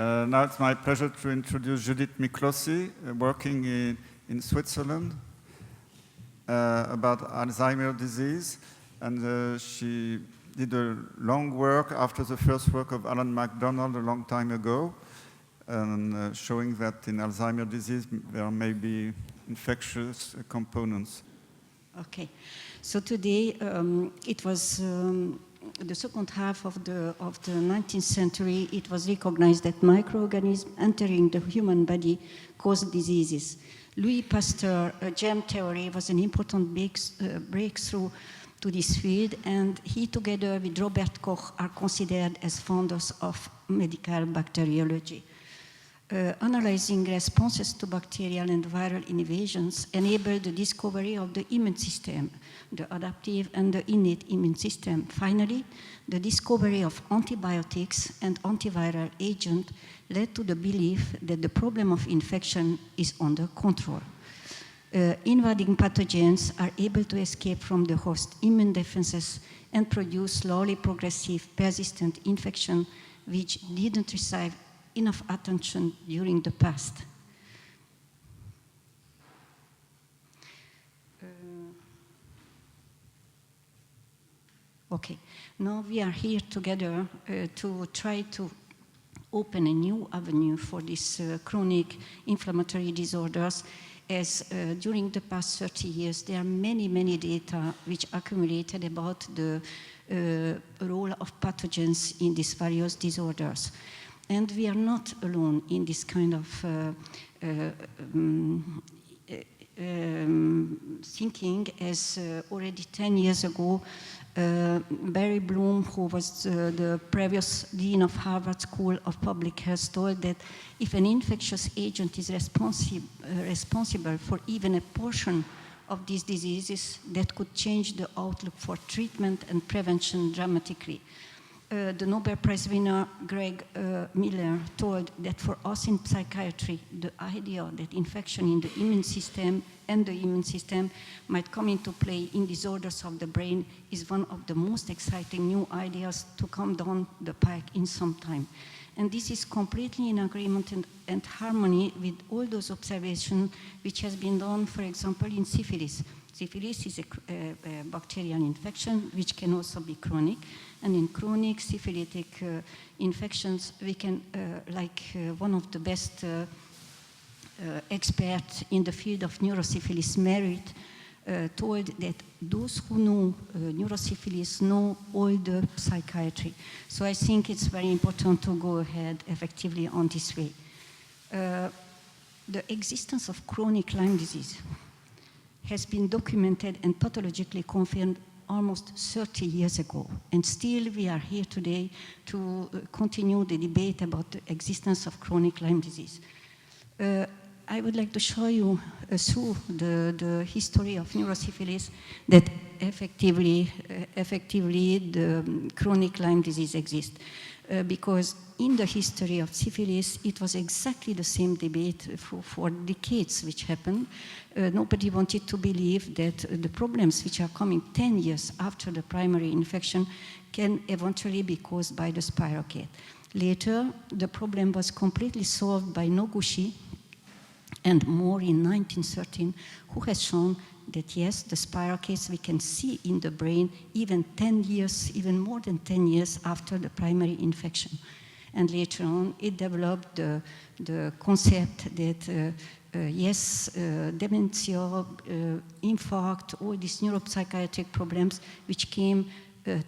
Now it's my pleasure to introduce Judith Miklossy, working in Switzerland about Alzheimer's disease. And she did a long work after the first work of Alan MacDonald a long time ago, and showing that in Alzheimer's disease there may be infectious components. Okay, so today it was the second half of the 19th century. It was recognized that microorganisms entering the human body cause diseases. Louis Pasteur germ theory was an important breakthrough to this field, and he, together with Robert Koch, are considered as founders of medical bacteriology. Analyzing responses to bacterial and viral invasions enabled the discovery of the immune system, the adaptive and the innate immune system. Finally, the discovery of antibiotics and antiviral agents led to the belief that the problem of infection is under control. Invading pathogens are able to escape from the host immune defenses and produce slowly progressive persistent infection which didn't receive enough attention during the past. Okay, now we are here together to try to open a new avenue for these chronic inflammatory disorders, as during the past 30 years there are many data which accumulated about the role of pathogens in these various disorders. And we are not alone in this kind of thinking, as already 10 years ago, Barry Bloom, who was the previous dean of Harvard School of Public Health, told that if an infectious agent is responsible for even a portion of these diseases, that could change the outlook for treatment and prevention dramatically. The Nobel Prize winner Greg Miller told that for us in psychiatry, the idea that infection in the immune system and the immune system might come into play in disorders of the brain is one of the most exciting new ideas to come down the pike in some time. And this is completely in agreement and harmony with all those observations which has been done, for example, in syphilis. Syphilis is a bacterial infection which can also be chronic. And in chronic syphilitic infections, we can, one of the best experts in the field of neurosyphilis, Merritt, told that those who know neurosyphilis know all the psychiatry. So I think it's very important to go ahead effectively on this way. The existence of chronic Lyme disease has been documented and pathologically confirmed almost 30 years ago. And still we are here today to continue the debate about the existence of chronic Lyme disease. I would like to show you through the history of neurosyphilis that effectively the chronic Lyme disease exists. Because in the history of syphilis, it was exactly the same debate for decades which happened. Nobody wanted to believe that the problems which are coming 10 years after the primary infection can eventually be caused by the spirochete. Later, the problem was completely solved by Noguchi and Moore in 1913, who has shown that yes, the spirochetes we can see in the brain even 10 years, even more than 10 years after the primary infection. And later on, it developed the concept that yes, dementia, infarct, all these neuropsychiatric problems which came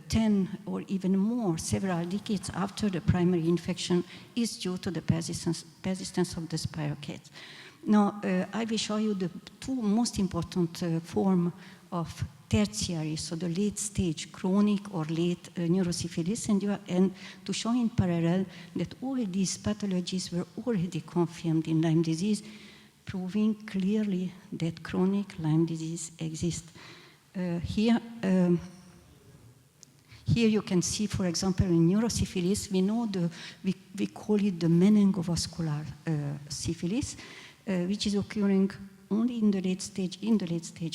10 or even more, several decades after the primary infection is due to the persistence of the spirochetes. Now, I will show you the two most important forms of tertiary, so the late stage chronic or late neurosyphilis, and to show in parallel that all these pathologies were already confirmed in Lyme disease, proving clearly that chronic Lyme disease exists. Here you can see, for example, in neurosyphilis, we know we call it the meningovascular syphilis, which is occurring only in the late stage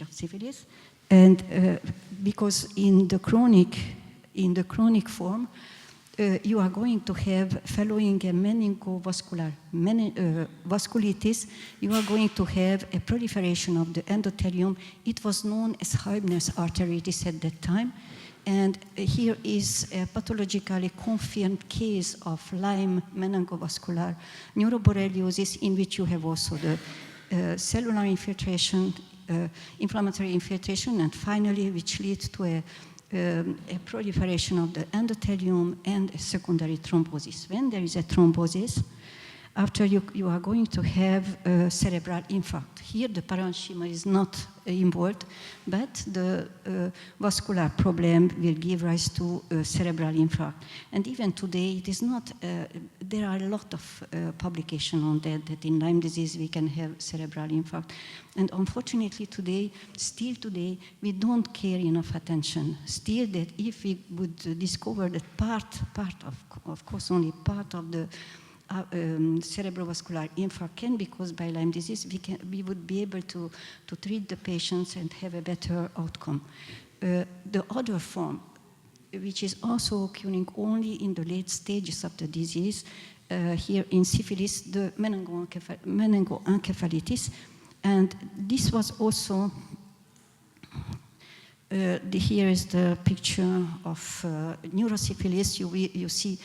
of syphilis, and because in the chronic form, you are going to have, following a meningovascular vasculitis, you are going to have a proliferation of the endothelium. It was known as Heibner's arteritis at that time. And here is a pathologically confirmed case of Lyme meningovascular neuroborreliosis, in which you have also the cellular infiltration, inflammatory infiltration, and finally, which leads to a proliferation of the endothelium and a secondary thrombosis. When there is a thrombosis, after you are going to have a cerebral infarct. Here the parenchyma is not involved, but the vascular problem will give rise to cerebral infarct. And even today, it is not, there are a lot of publications on that in Lyme disease we can have cerebral infarct. And unfortunately today, still today, we don't care enough attention. Still that if we would discover that of course only part of the cerebrovascular infarct can be caused by Lyme disease, we would be able to treat the patients and have a better outcome. The other form, which is also occurring only in the late stages of the disease, here in syphilis, the meningoencephalitis, and this was also, here is the picture of neurosyphilis. You see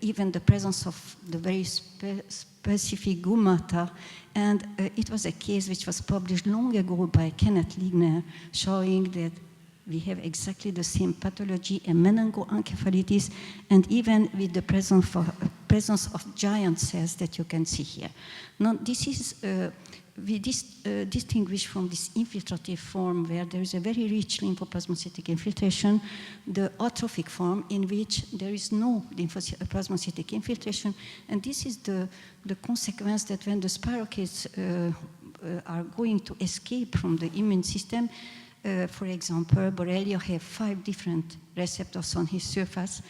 even the presence of the very specific gumata, and it was a case which was published long ago by Kenneth Ligner, showing that we have exactly the same pathology, a meningoencephalitis, and even with the presence of giant cells that you can see here. Now, this is we distinguish from this infiltrative form where there is a very rich lymphoplasmacytic infiltration, the atrophic form in which there is no lymphoplasmacytic infiltration, and this is the consequence that when the spirochetes are going to escape from the immune system, for example, Borrelia have 5 different receptors on his surface,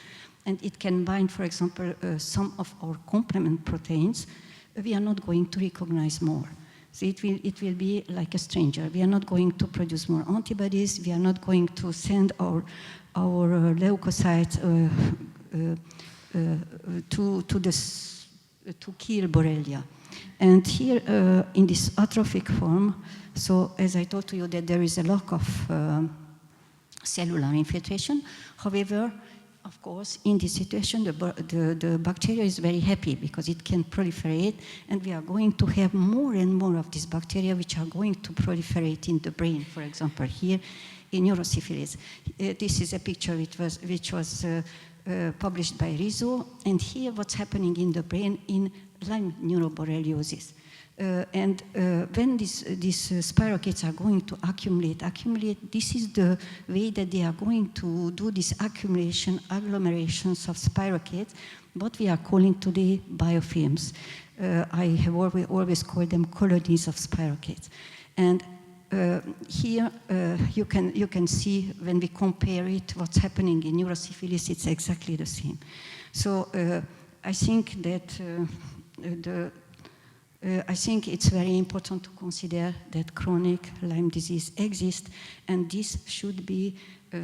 and it can bind, for example, some of our complement proteins. We are not going to recognize more. So it will be like a stranger. We are not going to produce more antibodies. We are not going to send our leukocytes to kill Borrelia. And here in this atrophic form, so as I told you that there is a lack of cellular infiltration. However, of course, in this situation, the bacteria is very happy because it can proliferate, and we are going to have more and more of these bacteria which are going to proliferate in the brain, for example, here in neurosyphilis. This is a picture which was published by Rizzo, and here what's happening in the brain in Lyme neuroborreliosis. And when these spirochetes are going to accumulate, this is the way that they are going to do this accumulation, agglomerations of spirochetes, what we are calling today biofilms. I have always called them colonies of spirochetes. And here you can see when we compare it, what's happening in neurosyphilis, it's exactly the same. So I think that I think it's very important to consider that chronic Lyme disease exists, and this should be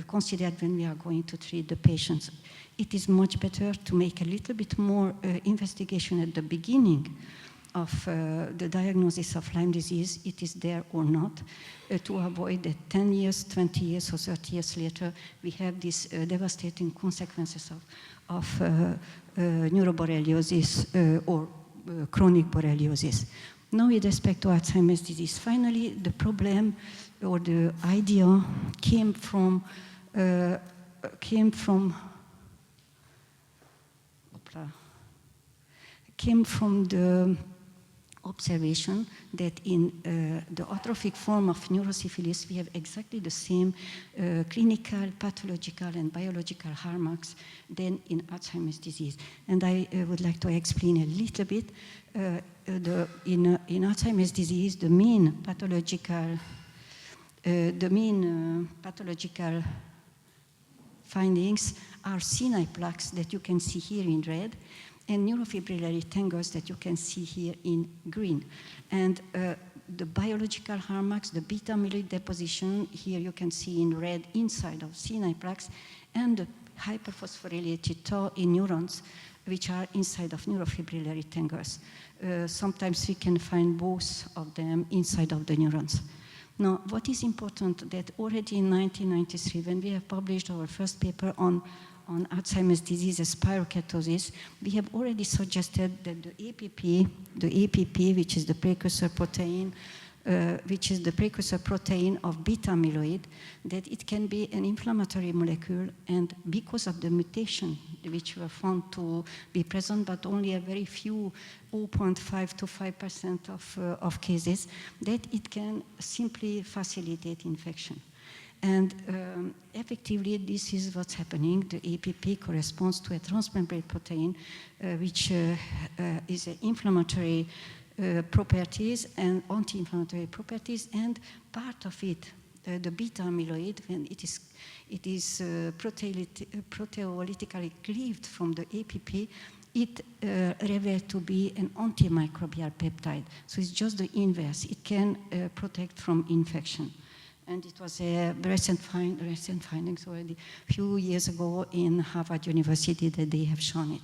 considered when we are going to treat the patients. It is much better to make a little bit more investigation at the beginning of the diagnosis of Lyme disease, it is there or not, to avoid that 10 years, 20 years, or 30 years later, we have these devastating consequences of neuroborreliosis or chronic borreliosis. Now, with respect to Alzheimer's disease, finally, the problem or the idea came from the observation that in the atrophic form of neurosyphilis, we have exactly the same clinical, pathological, and biological hallmarks than in Alzheimer's disease. And I would like to explain a little bit. In Alzheimer's disease, the main pathological findings are senile plaques that you can see here in red, and neurofibrillary tangles that you can see here in green. And the biological hallmarks, the beta amyloid deposition, here you can see in red inside of senile plaques, and the hyperphosphorylated tau in neurons, which are inside of neurofibrillary tangles. Sometimes we can find both of them inside of the neurons. Now, what is important that already in 1993, when we have published our first paper on Alzheimer's disease as spirocatosis, we have already suggested that the APP, which is the precursor protein, of beta amyloid, that it can be an inflammatory molecule, and because of the mutation which were found to be present, but only a very few, 0.5 to 5% of cases, that it can simply facilitate infection. And effectively, this is what's happening. The APP corresponds to a transmembrane protein, which is an inflammatory properties and anti-inflammatory properties, and part of it, the beta amyloid, when it is proteolytically cleaved from the APP, it revealed to be an antimicrobial peptide. So it's just the inverse. It can protect from infection. And it was a recent findings already a few years ago in Harvard University that they have shown it.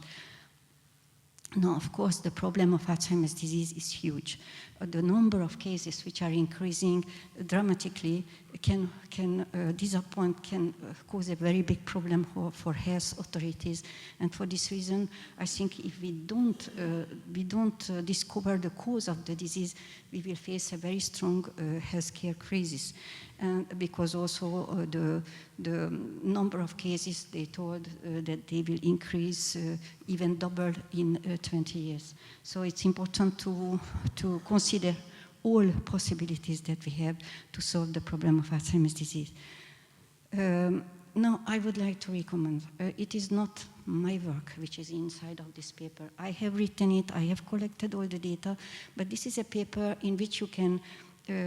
Now, of course, the problem of Alzheimer's disease is huge. The number of cases which are increasing dramatically can disappoint, can cause a very big problem for health authorities. And for this reason, I think if we don't discover the cause of the disease, we will face a very strong healthcare crisis. And because also the number of cases, they told that they will increase even double in 20 years. So it's important to consider all possibilities that we have to solve the problem of Alzheimer's disease. Now, I would like to recommend, it is not my work which is inside of this paper. I have written it, I have collected all the data, but this is a paper in which you can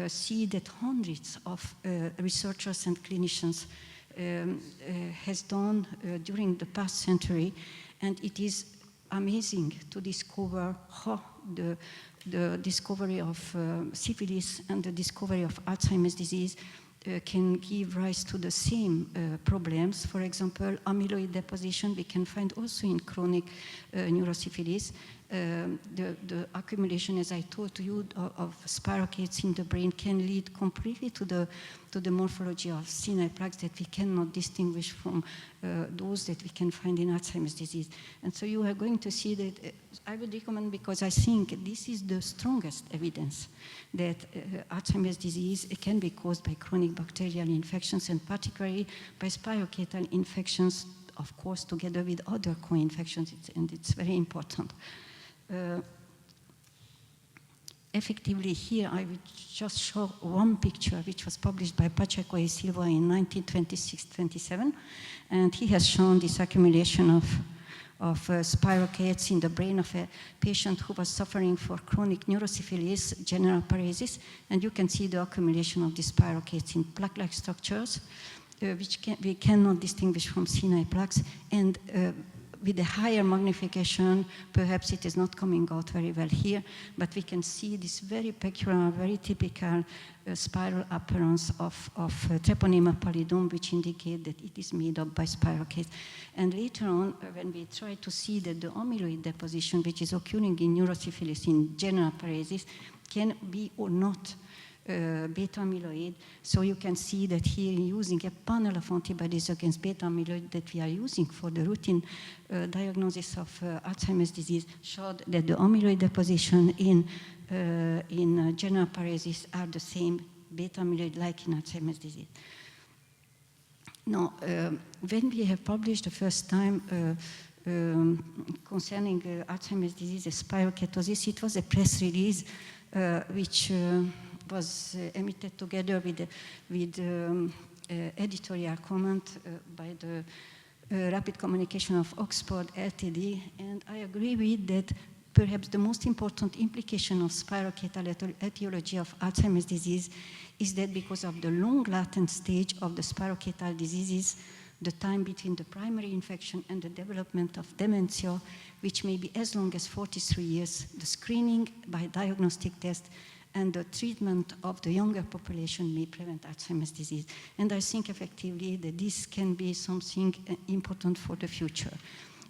see that hundreds of researchers and clinicians has done during the past century, and it is amazing to discover how the discovery of syphilis and the discovery of Alzheimer's disease can give rise to the same problems. For example, amyloid deposition we can find also in chronic neurosyphilis. The accumulation, as I told you, of spirochetes in the brain can lead completely to the morphology of senile plaques that we cannot distinguish from those that we can find in Alzheimer's disease. And so you are going to see that I would recommend, because I think this is the strongest evidence that Alzheimer's disease can be caused by chronic bacterial infections, and particularly by spirochetal infections, of course, together with other co-infections, and it's very important. Effectively, here I will just show one picture which was published by Pacheco y Silva in 1926-27, and he has shown this accumulation of spirochetes in the brain of a patient who was suffering for chronic neurosyphilis, general paresis, and you can see the accumulation of these spirochetes in plaque-like structures, which we cannot distinguish from senile plaques, and with a higher magnification, perhaps it is not coming out very well here, but we can see this very peculiar, very typical spiral appearance of Treponema pallidum, which indicate that it is made up by spirochetes. And later on, when we try to see that the amyloid deposition, which is occurring in neurosyphilis in general paresis, can be or not beta amyloid. So you can see that here, using a panel of antibodies against beta amyloid that we are using for the routine diagnosis of Alzheimer's disease, showed that the amyloid deposition in general paresis are the same beta amyloid like in Alzheimer's disease. Now, when we have published the first time concerning Alzheimer's disease as spirocatosis, it was a press release which was emitted together with editorial comment by the Rapid Communication of Oxford Ltd. And I agree with that. Perhaps the most important implication of spirochetal etiology of Alzheimer's disease is that because of the long latent stage of the spirochetal diseases, the time between the primary infection and the development of dementia, which may be as long as 43 years, the screening by diagnostic test and the treatment of the younger population may prevent Alzheimer's disease. And I think effectively that this can be something important for the future.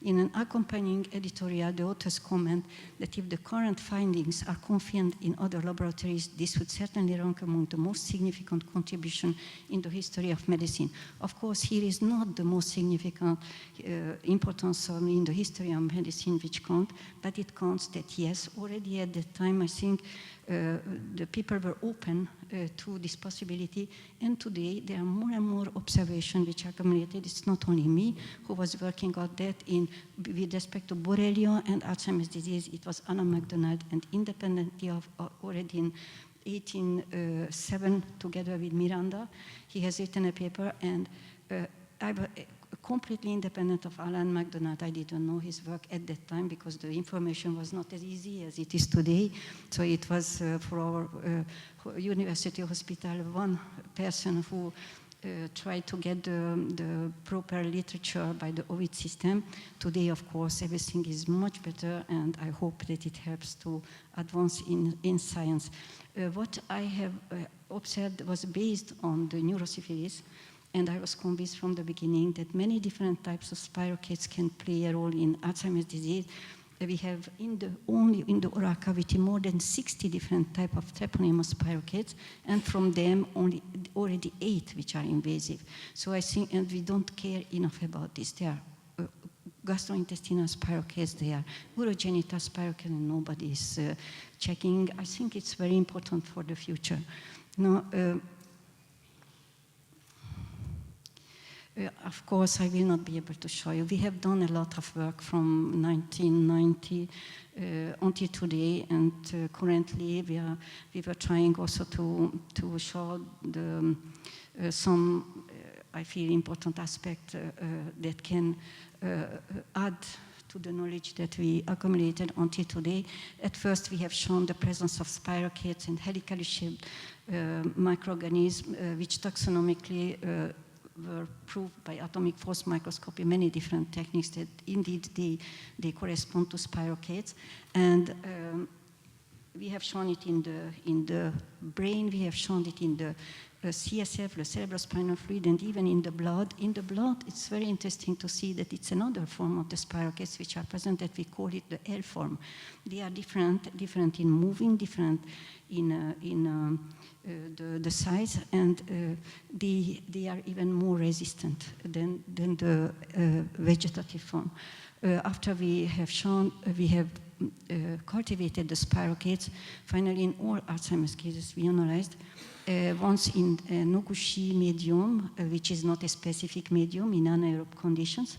In an accompanying editorial, the authors comment that if the current findings are confirmed in other laboratories, this would certainly rank among the most significant contribution in the history of medicine. Of course, here is not the most significant importance in the history of medicine which counts, but it counts that yes, already at that time, I think the people were open to this possibility, and today there are more and more observations which are accumulated. It's not only me who was working on that with respect to Borrelia and Alzheimer's disease. It was Anna MacDonald, and independently of already in 1807, together with Miranda, he has written a paper, and I was completely independent of Alan MacDonald. I didn't know his work at that time because the information was not as easy as it is today. So it was for our university hospital, one person who tried to get the proper literature by the Ovid system. Today, of course, everything is much better, and I hope that it helps to advance in science. What I have observed was based on the neurosyphilis, and I was convinced from the beginning that many different types of spirochetes can play a role in Alzheimer's disease. We have only in the oral cavity more than 60 different types of treponema spirochetes, and from them already 8 which are invasive. So I think, and we don't care enough about this. There are gastrointestinal spirochetes, there are urogenital spirochetes, and nobody is checking. I think it's very important for the future. Now, of course, I will not be able to show you. We have done a lot of work from 1990 until today, and currently we were trying also to show some, I feel, important aspect that can add to the knowledge that we accumulated until today. At first, we have shown the presence of spirochetes and helically shaped microorganisms, which taxonomically were proved by atomic force microscopy, many different techniques that indeed they correspond to spirochetes. And we have shown it in the brain, we have shown it in the CSF, the cerebrospinal fluid, and even in the blood. In the blood, it's very interesting to see that it's another form of the spirochetes which are present, that we call it the L form. They are different in moving, different in the size, and they are even more resistant than the vegetative form. After we have cultivated the spirochetes, finally in all Alzheimer's cases we analyzed, once in a Noguchi medium, which is not a specific medium in anaerobe conditions,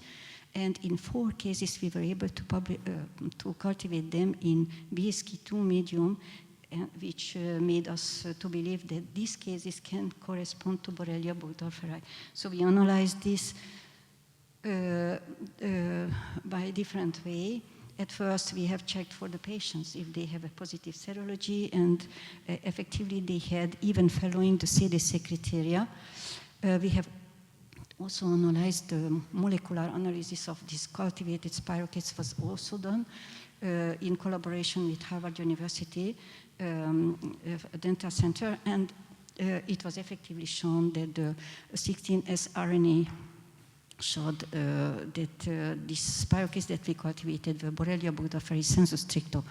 and in 4 cases we were able to cultivate them in BSK2 medium, which made us to believe that these cases can correspond to Borrelia burgdorferi. So we analyzed this by a different way. At first, we have checked for the patients if they have a positive serology, and effectively they had, even following the CDC criteria. We have also analyzed the molecular analysis of these cultivated spirochetes was also done in collaboration with Harvard University Dental Center, and it was effectively shown that the 16S RNA showed that these spirochetes that we cultivated were Borrelia burgdorferi sensu stricto.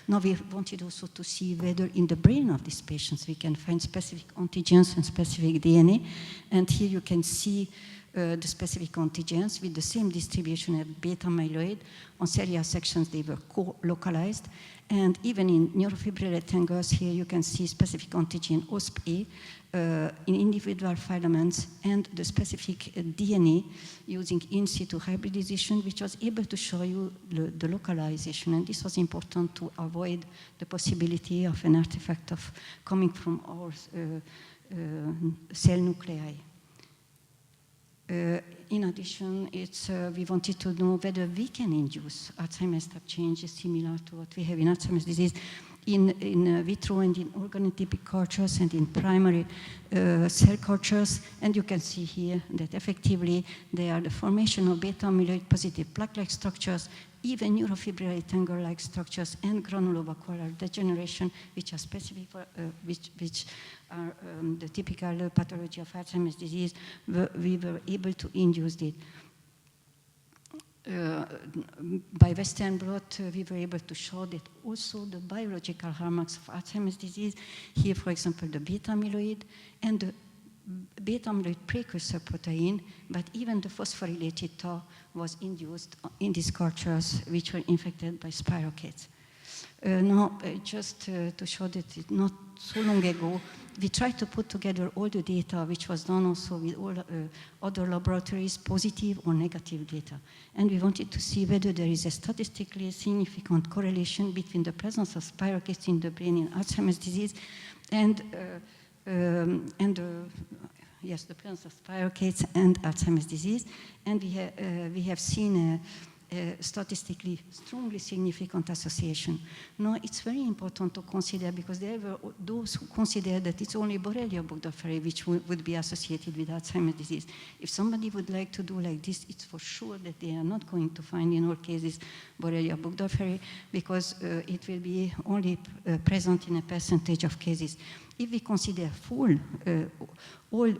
Now we wanted also to see whether in the brain of these patients we can find specific antigens and specific DNA, and here you can see the specific antigens with the same distribution of beta amyloid. On cellular sections they were co-localized, and even in neurofibrillary tangles here you can see specific antigen OSPA in individual filaments, and the specific DNA using in situ hybridization, which was able to show you the localization, and this was important to avoid the possibility of an artifact of coming from our cell nuclei. In addition, we wanted to know whether we can induce Alzheimer's type changes similar to what we have in Alzheimer's disease in vitro and in organotypic cultures and in primary cell cultures. And you can see here that effectively they are the formation of beta amyloid positive plaque-like structures even neurofibrillary tangle-like structures and granulovacuolar degeneration, which are specific for, which are the typical pathology of Alzheimer's disease, we were able to induce it. By Western blot, we were able to show that also the biological hallmarks of Alzheimer's disease, here, for example, the beta amyloid and the beta amyloid precursor protein, but even the phosphorylated tau was induced in these cultures which were infected by spirochetes. Just to show that it's not so long ago, we tried to put together all the data which was done also with all other laboratories, positive or negative data. And we wanted to see whether there is a statistically significant correlation between the presence of spirochetes in the brain in Alzheimer's disease and yes, the presence of spirochetes and Alzheimer's disease. And we have seen a statistically strongly significant association. Now, it's very important to consider, because there were those who consider that it's only Borrelia burgdorferi which would be associated with Alzheimer's disease. If somebody would like to do like this, it's for sure that they are not going to find in all cases Borrelia burgdorferi, because it will be only present in a percentage of cases. If we consider full, all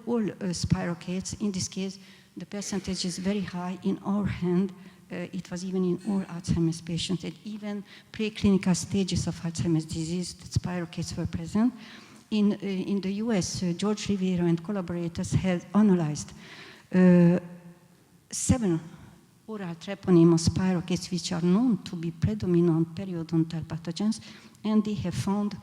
spirochetes, in this case, the percentage is very high in our hand. It was even in all Alzheimer's patients, and even preclinical stages of Alzheimer's disease, that spirochetes were present. In the US, George Rivero and collaborators have analyzed 7 oral treponemal spirochetes which are known to be predominant periodontal pathogens, and they have found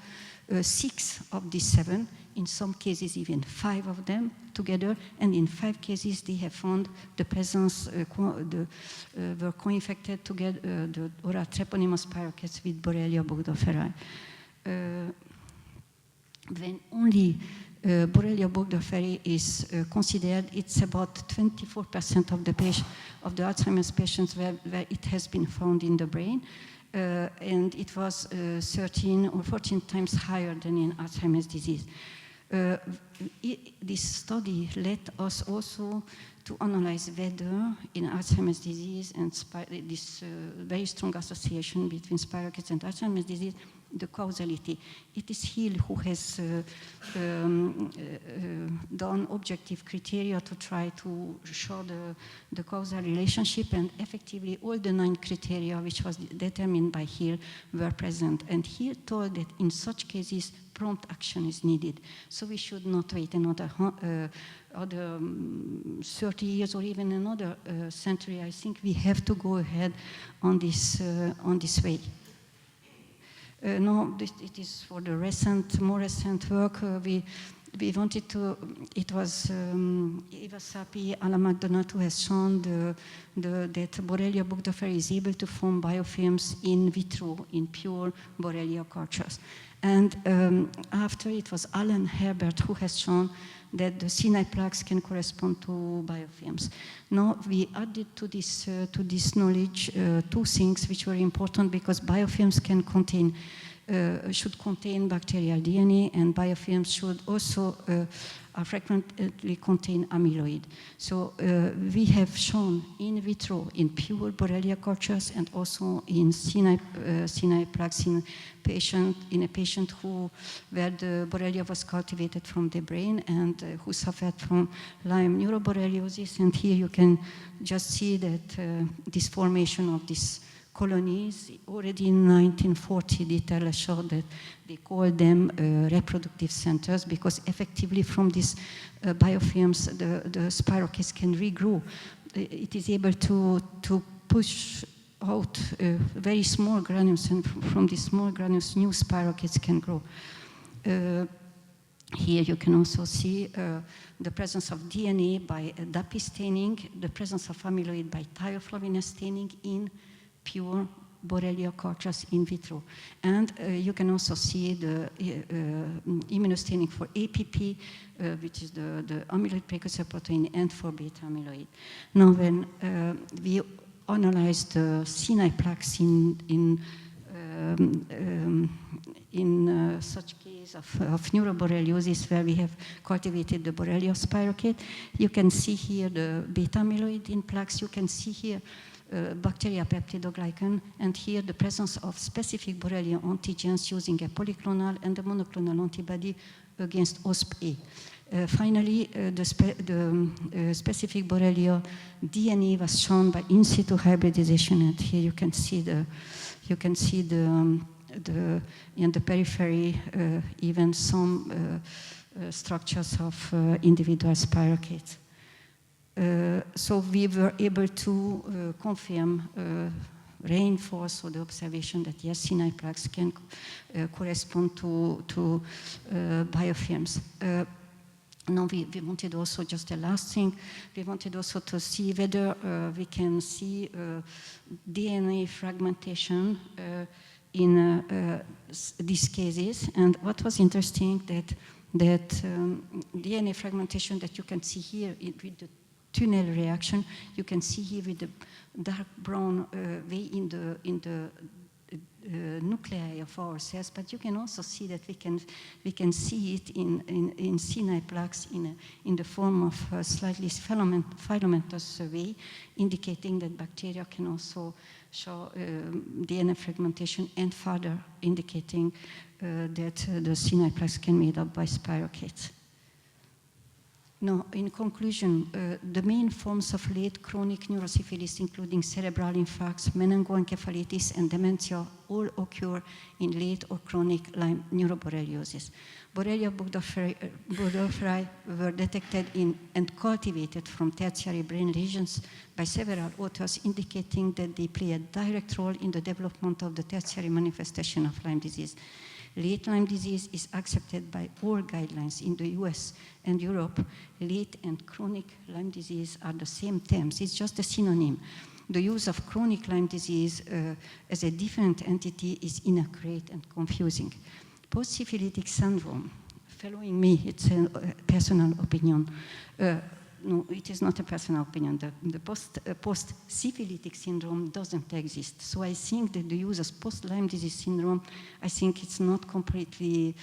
6 of these 7, in some cases even 5 of them together, and in 5 cases they have found the presence, were co-infected together, the oral treponemal spirochetes with Borrelia burgdorferi. When only Borrelia burgdorferi is considered, it's about 24% of the Alzheimer's patients where it has been found in the brain. And it was 13 or 14 times higher than in Alzheimer's disease. This study led us also to analyze whether in Alzheimer's disease and this very strong association between spirochetes and Alzheimer's disease, the causality. It is Hill who has done objective criteria to try to show the causal relationship, and effectively all the 9 criteria which was determined by Hill were present. And Hill told that in such cases prompt action is needed. So we should not wait another 30 years or even another century. I think we have to go ahead on this way. No, it is for the more recent work. We wanted to, it was Eva Sapi, Alan McDonough, who has shown that Borrelia burgdorferi is able to form biofilms in vitro in pure Borrelia cultures. And after it was Alan Herbert who has shown that the CNI plaques can correspond to biofilms. Now we added to this knowledge 2 things which were important, because biofilms can contain should contain bacterial DNA, and biofilms should also frequently contain amyloid. So we have shown in vitro in pure Borrelia cultures and also in CNI plaques in a patient where the Borrelia was cultivated from the brain and who suffered from Lyme neuroborreliosis. And here you can just see that this formation of these colonies, already in 1940, the Tell showed that they called them reproductive centers, because effectively from these biofilms, the spirochetes can regrow. It is able to push out very small granules, and from these small granules, new spirochetes can grow. Here you can also see the presence of DNA by DAPI staining, the presence of amyloid by thioflavina staining in pure Borrelia cultures in vitro. And you can also see the immunostaining for APP, which is the amyloid precursor protein, and for beta amyloid. Now, when we analyzed the CNI plaques in such case of neuroborreliosis, where we have cultivated the Borrelia spirochete, you can see here the beta amyloid in plaques. You can see here bacteria peptidoglycan, and here the presence of specific Borrelia antigens using a polyclonal and a monoclonal antibody against OSP-A. Finally, the specific Borrelia DNA was shown by in situ hybridization, and here you can see in the periphery even some structures of individual spirochetes. So we were able to confirm, reinforce the observation that yes, Sinai plaques can correspond to biofilms. Now we wanted also, just the last thing, we wanted also to see whether we can see DNA fragmentation in these cases. And what was interesting that DNA fragmentation that you can see here with the tunnel reaction, you can see here with the dark brown way in the nuclei of our cells, but you can also see that we can see it in Sinai plaques in the form of a slightly filamentous way, indicating that bacteria can also show DNA fragmentation, and further indicating that the Sinai plaques can be made up by spirochetes. Now, in conclusion, the main forms of late chronic neurosyphilis, including cerebral infarcts, meningoencephalitis, and dementia, all occur in late or chronic Lyme neuroborreliosis. Borrelia burgdorferi were detected in and cultivated from tertiary brain lesions by several authors, indicating that they play a direct role in the development of the tertiary manifestation of Lyme disease. Late Lyme disease is accepted by all guidelines in the US and Europe. Late and chronic Lyme disease are the same terms. It's just a synonym. The use of chronic Lyme disease as a different entity is inaccurate and confusing. Post-syphilitic syndrome, following me, it's a personal opinion. No, it is not a personal opinion. The post-syphilitic syndrome doesn't exist. So I think that the use of post-Lyme disease syndrome, I think it's not completely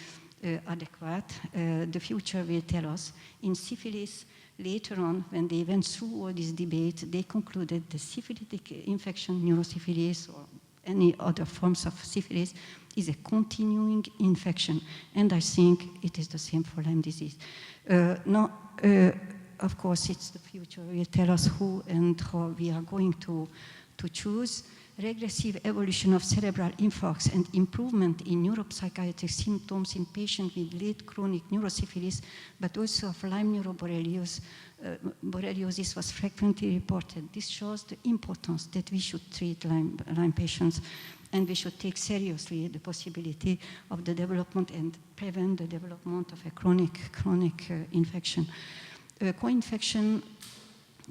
adequate. The future will tell us. In syphilis, later on, when they went through all this debate, they concluded the syphilitic infection, neurosyphilis, or any other forms of syphilis, is a continuing infection. And I think it is the same for Lyme disease. Of course, it's the future. Will tell us who and how we are going to choose. Regressive evolution of cerebral infarcts and improvement in neuropsychiatric symptoms in patients with late chronic neurosyphilis, but also of Lyme neuroborreliosis was frequently reported. This shows the importance that we should treat Lyme patients, and we should take seriously the possibility of the development and prevent the development of a chronic infection. Co-infection,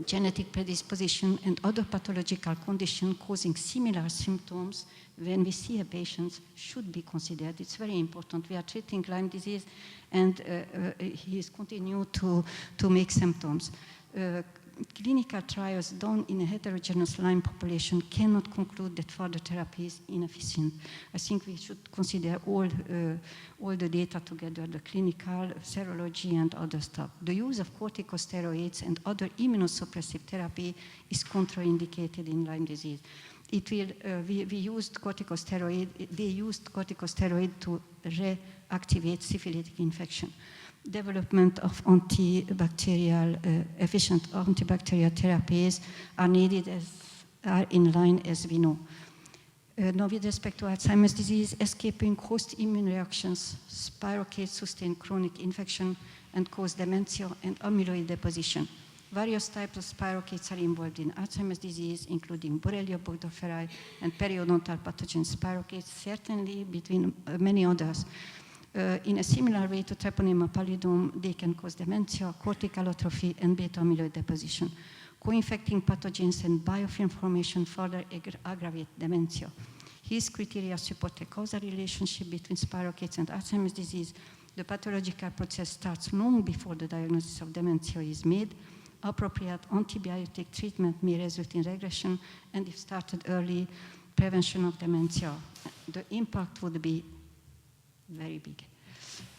genetic predisposition, and other pathological conditions causing similar symptoms when we see a patient should be considered. It's very important. We are treating Lyme disease, and he is continuing to make symptoms. Clinical trials done in a heterogeneous Lyme population cannot conclude that further therapy is inefficient. I think we should consider all the data together, the clinical, serology, and other stuff. The use of corticosteroids and other immunosuppressive therapy is contraindicated in Lyme disease. They used corticosteroid to reactivate syphilitic infection. Development of efficient antibacterial therapies are needed are in line as we know. Now with respect to Alzheimer's disease, escaping host immune reactions, spirochetes sustain chronic infection and cause dementia and amyloid deposition. Various types of spirochetes are involved in Alzheimer's disease, including Borrelia burgdorferi and periodontal pathogen spirochetes, certainly between many others. In a similar way to Treponema pallidum, they can cause dementia, cortical atrophy, and beta amyloid deposition. Co-infecting pathogens and biofilm formation further aggravate dementia. His criteria support a causal relationship between spirochetes and Alzheimer's disease. The pathological process starts long before the diagnosis of dementia is made. Appropriate antibiotic treatment may result in regression, and if started early, prevention of dementia. The impact would be very big.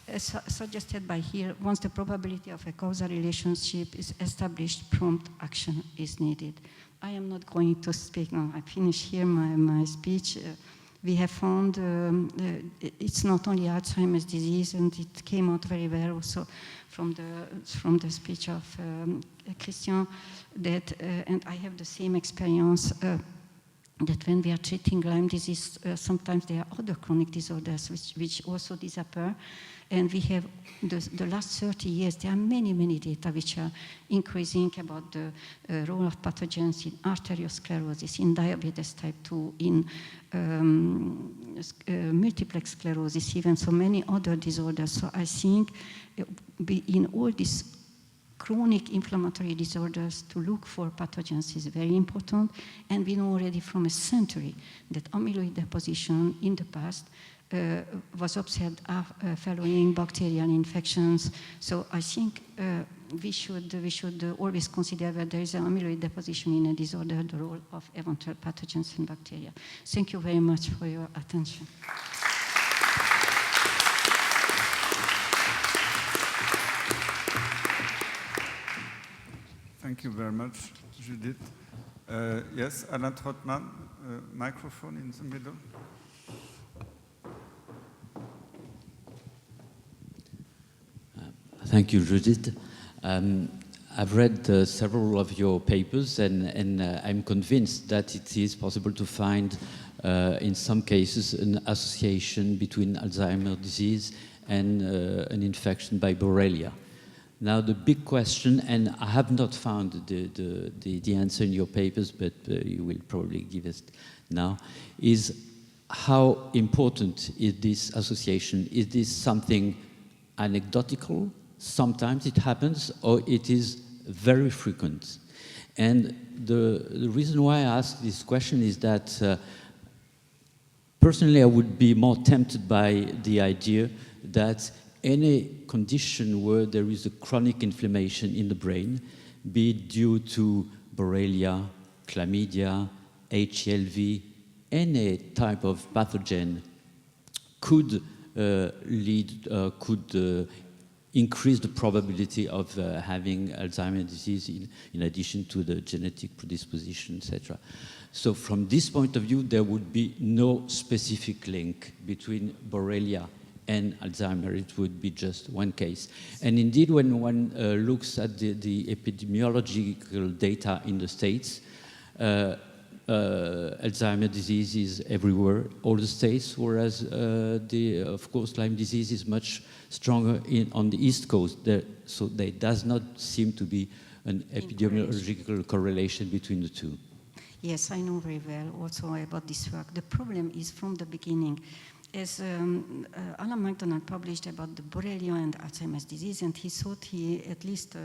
As suggested by here, once the probability of a causal relationship is established, prompt action is needed. I am not going to speak now. I finish here my speech. We have found it's not only Alzheimer's disease, and it came out very well also from the speech of Christian, that, and I have the same experience, that when we are treating Lyme disease, sometimes there are other chronic disorders which also disappear. And we have the last 30 years, there are many data which are increasing about the role of pathogens in arteriosclerosis, in diabetes type 2, in multiplex sclerosis, even so many other disorders. So I think in all these chronic inflammatory disorders, to look for pathogens is very important. And we know already from a century that amyloid deposition in the past was observed following bacterial infections. So I think we should always consider whether there is an amyloid deposition in a disorder, the role of eventual pathogens and bacteria. Thank you very much for your attention. Thank you very much, Judith. Yes, Alan Trotman, microphone in the middle. Thank you, Judith. I've read several of your papers, and I'm convinced that it is possible to find, in some cases, an association between Alzheimer's disease and an infection by Borrelia. Now, the big question, and I have not found the answer in your papers, but you will probably give us now, is how important is this association? Is this something anecdotal? Sometimes it happens, or it is very frequent. And the reason why I ask this question is that personally I would be more tempted by the idea that any condition where there is a chronic inflammation in the brain, be it due to Borrelia, chlamydia, HLV, any type of pathogen could increase the probability of having Alzheimer's disease in addition to the genetic predisposition, etc. So from this point of view, there would be no specific link between Borrelia and Alzheimer. It would be just one case. And indeed, when one looks at the epidemiological data in the States, Alzheimer's disease is everywhere, all the states, whereas of course, Lyme disease is much stronger on the East Coast. So there does not seem to be an epidemiological correlation between the two. Yes, I know very well also about this work. The problem is from the beginning, as Alan MacDonald published about the Borrelia and Alzheimer's disease, and he thought he at least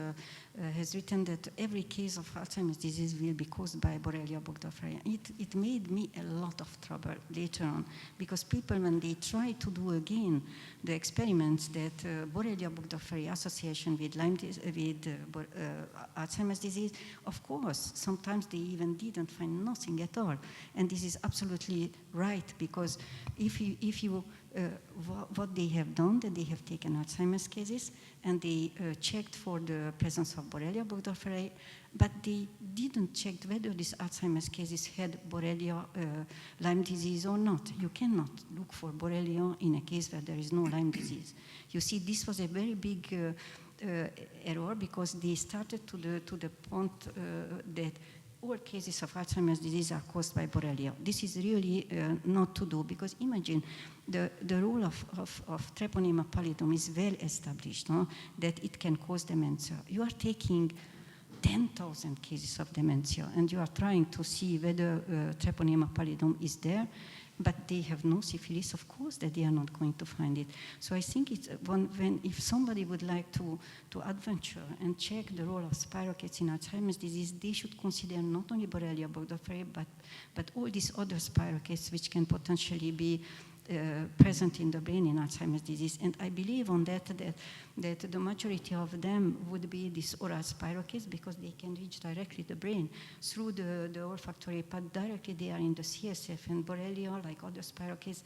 has written that every case of Alzheimer's disease will be caused by Borrelia burgdorferi. It made me a lot of trouble later on, because people, when they try to do again the experiments that Borrelia burgdorferi association with Alzheimer's disease, of course, sometimes they even didn't find nothing at all. And this is absolutely right, because what they have done, that they have taken Alzheimer's cases and they checked for the presence of Borrelia burgdorferi, but they didn't check whether these Alzheimer's cases had Borrelia Lyme disease or not. You cannot look for Borrelia in a case where there is no Lyme disease. You see, this was a very big error, because they started to the point that all cases of Alzheimer's disease are caused by Borrelia. This is really not to do, because imagine the role of Treponema pallidum is well established, that it can cause dementia. You are taking 10,000 cases of dementia, and you are trying to see whether Treponema pallidum is there, but they have no syphilis, of course that they are not going to find it. So I think it's if somebody would like to adventure and check the role of spirochetes in Alzheimer's disease, they should consider not only Borrelia burgdorferi, but all these other spirochetes which can potentially be present in the brain in Alzheimer's disease. And I believe on that the majority of them would be these oral spirochetes, because they can reach directly the brain through the olfactory path. Directly they are in the CSF, and Borrelia, like other spirochetes,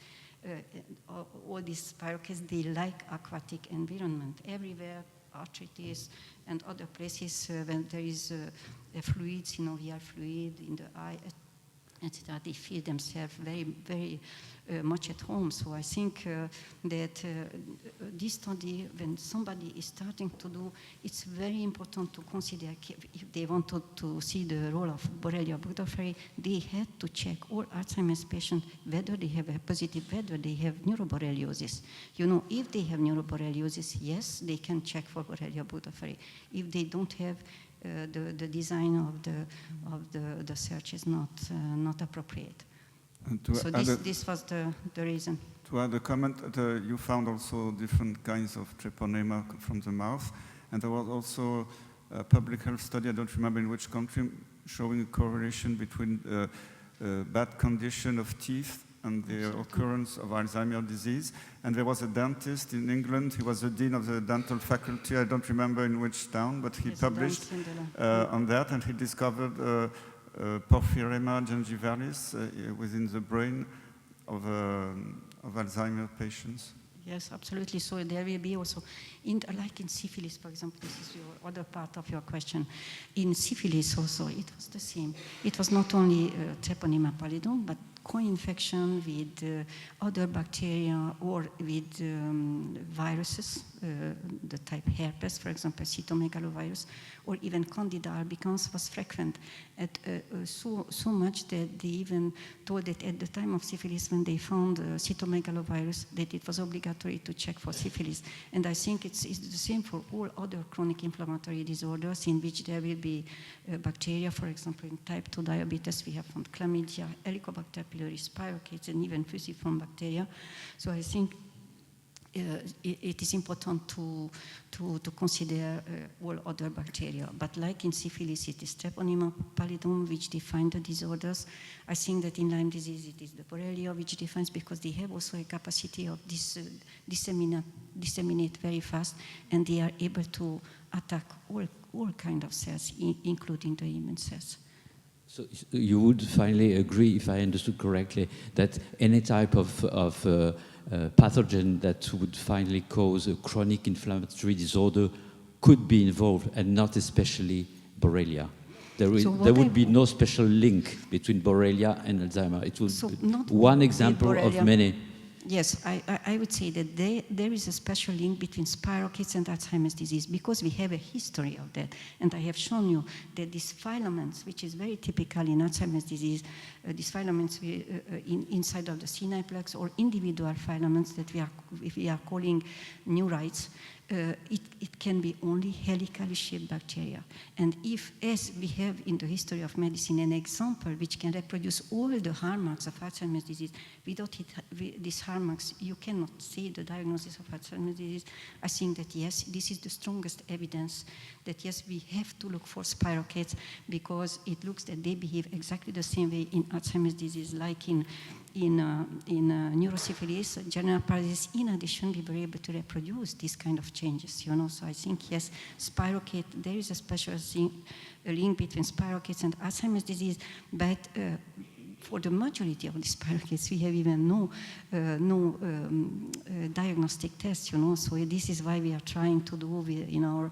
all these spirochetes, they like aquatic environment. Everywhere arthritis and other places when there is a fluid, synovial fluid in the eye, etc. They feel themselves very, very much at home. So I think that this study, when somebody is starting to do, it's very important to consider if they want to see the role of Borrelia burgdorferi, they have to check all Alzheimer's patients whether they have a positive, whether they have neuroborreliosis. If they have neuroborreliosis, yes, they can check for Borrelia burgdorferi. If they don't have, the design of the search is not appropriate. So this was the reason. To add a comment, you found also different kinds of treponema from the mouth, and there was also a public health study, I don't remember in which country, showing a correlation between bad condition of teeth and the occurrence of Alzheimer's disease. And there was a dentist in England, he was the dean of the dental faculty, I don't remember in which town, but he published on that, and he discovered porphyrema gingivalis within the brain of Alzheimer's patients. Yes, absolutely. So there will be also, like in syphilis, for example, this is your other part of your question. In syphilis also, it was the same. It was not only treponema pallidum, but co-infection with other bacteria or with viruses, the type herpes, for example, cytomegalovirus, or even Candida albicans was frequent, so much that they even told that at the time of syphilis, when they found cytomegalovirus, that it was obligatory to check for syphilis. And I think it's the same for all other chronic inflammatory disorders in which there will be bacteria. For example, in type 2 diabetes, we have found chlamydia, Helicobacter pylori, spirochetes, and even fusiform bacteria. So I think it is important to consider all other bacteria. But like in syphilis, it is treponema pallidum which defines the disorders. I think that in Lyme disease, it is the Borrelia which defines, because they have also a capacity of disseminate very fast, and they are able to attack all kind of cells, including the immune cells. So you would finally agree, if I understood correctly, that any type of pathogen that would finally cause a chronic inflammatory disorder could be involved, and not especially Borrelia. There would be no special link between Borrelia and Alzheimer. It would be one example of many. Yes, I would say that there is a special link between spirochetes and Alzheimer's disease, because we have a history of that. And I have shown you that these filaments, which is very typical in Alzheimer's disease, these filaments inside of the synapse, or individual filaments that we are calling neurites, it can be only helically shaped bacteria. And if, as we have in the history of medicine, an example which can reproduce all the hallmarks of Alzheimer's disease, without these hallmarks, you cannot see the diagnosis of Alzheimer's disease. I think that, yes, this is the strongest evidence that, yes, we have to look for spirochetes, because it looks that they behave exactly the same way in Alzheimer's disease, like in neurosyphilis, general paralysis. In addition, we were able to reproduce these kind of changes, So I think, yes, spirochete, there is a special link between spirochetes and Alzheimer's disease, but for the majority of the spirochetes, we have even no diagnostic tests, So this is why we are trying to do in our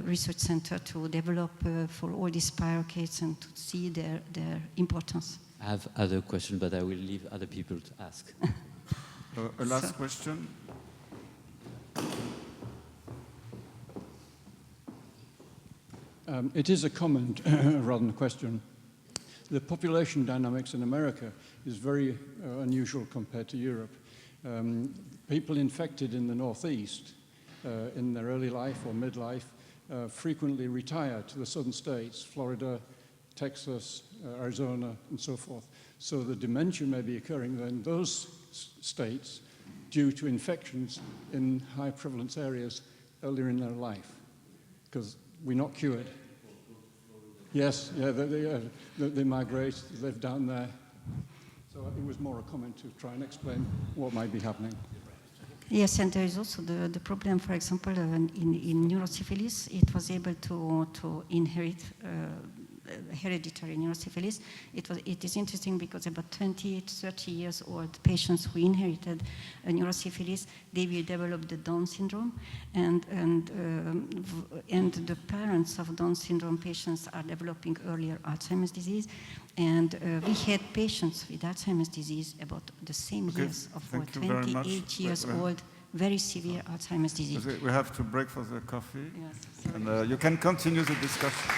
research center to develop for all these spirochetes and to see their importance. I have other questions, but I will leave other people to ask. A last question. It is a comment rather than a question. The population dynamics in America is very unusual compared to Europe. People infected in the Northeast in their early life or midlife frequently retire to the southern states, Florida, Texas, Arizona, and so forth. So the dementia may be occurring in those states due to infections in high prevalence areas earlier in their life, because we're not cured. Yes, yeah, they migrate, they live down there. So it was more a comment to try and explain what might be happening. Yes, and there is also the problem, for example, in neurosyphilis, it was able to inherit hereditary neurosyphilis. It is interesting because about 20 to 30 years old patients who inherited neurosyphilis, they will develop the Down syndrome, and the parents of Down syndrome patients are developing earlier Alzheimer's disease. And we had patients with Alzheimer's disease about the same years of 28 years old, very severe Alzheimer's disease. We have to break for the coffee. Yes, and you can continue the discussion.